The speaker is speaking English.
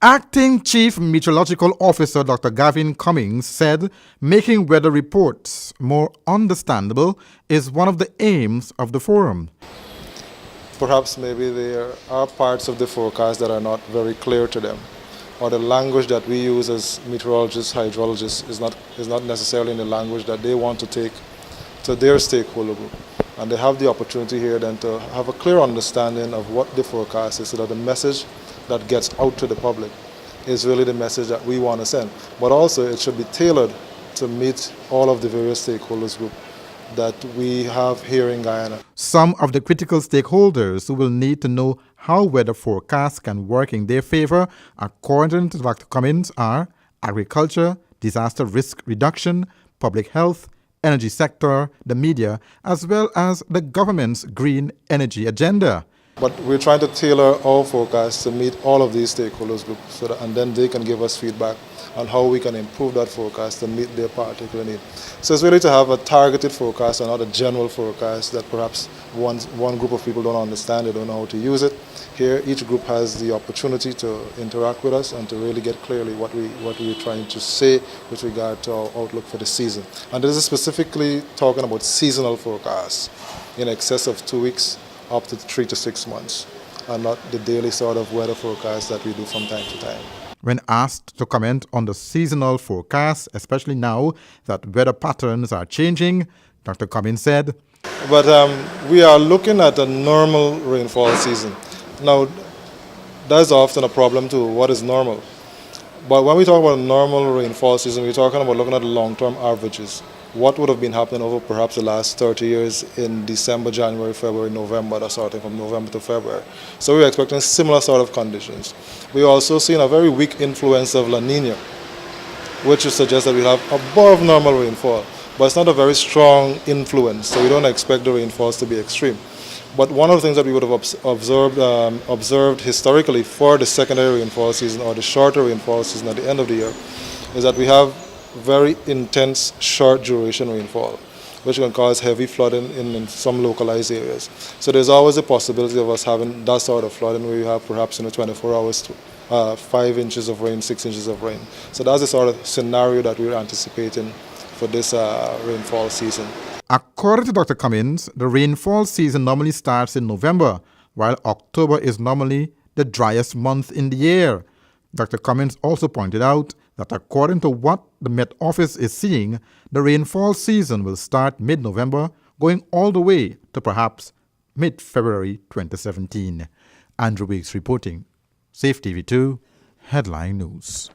Acting Chief Meteorological Officer Dr. Gavin Cummings said making weather reports more understandable is one of the aims of the forum. Perhaps maybe there are parts of the forecast that are not very clear to them, or the language that we use as meteorologists, hydrologists is not necessarily in the language that they want to take to their stakeholder group. And they have the opportunity here then to have a clear understanding of what the forecast is so that the message that gets out to the public is really the message that we want to send. But also it should be tailored to meet all of the various stakeholders group that we have here in Guyana. Some of the critical stakeholders who will need to know how weather forecasts can work in their favor, according to Dr. Cummings, are agriculture, disaster risk reduction, public health, energy sector, the media, as well as the government's green energy agenda. But we're trying to tailor our forecast to meet all of these stakeholders groups, and then they can give us feedback on how we can improve that forecast to meet their particular need. So it's really to have a targeted forecast and not a general forecast that perhaps one group of people don't understand, they don't know how to use it. Here, each group has the opportunity to interact with us and to really get clearly what we're trying to say with regard to our outlook for the season. And this is specifically talking about seasonal forecasts in excess of 2 weeks, up to 3 to 6 months, and not the daily sort of weather forecast that we do from time to time. When asked to comment on the seasonal forecast, especially now that weather patterns are changing, Dr. Cummings said, But we are looking at a normal rainfall season. Now, that's often a problem too, what is normal? But when we talk about a normal rainfall season, we're talking about looking at the long-term averages. What would have been happening over perhaps the last 30 years in December, January, February, November, that sort of thing, from November to February. So we're expecting similar sort of conditions. We're also seeing a very weak influence of La Nina, which would suggest that we have above normal rainfall. But it's not a very strong influence, so we don't expect the rainfalls to be extreme. But one of the things that we would have observed historically for the secondary rainfall season or the shorter rainfall season at the end of the year is that we have very intense short duration rainfall, which can cause heavy flooding in some localized areas. So there's always a possibility of us having that sort of flooding where you have perhaps 24 hours, 5 inches of rain, 6 inches of rain. So that's the sort of scenario that we're anticipating for this rainfall season. According to Dr. Cummings, the rainfall season normally starts in November, while October is normally the driest month in the year. Dr. Cummings also pointed out that according to what the Met Office is seeing, the rainfall season will start mid-November, going all the way to perhaps mid-February 2017. Andrew Weeks reporting, Safe TV 2, Headline News.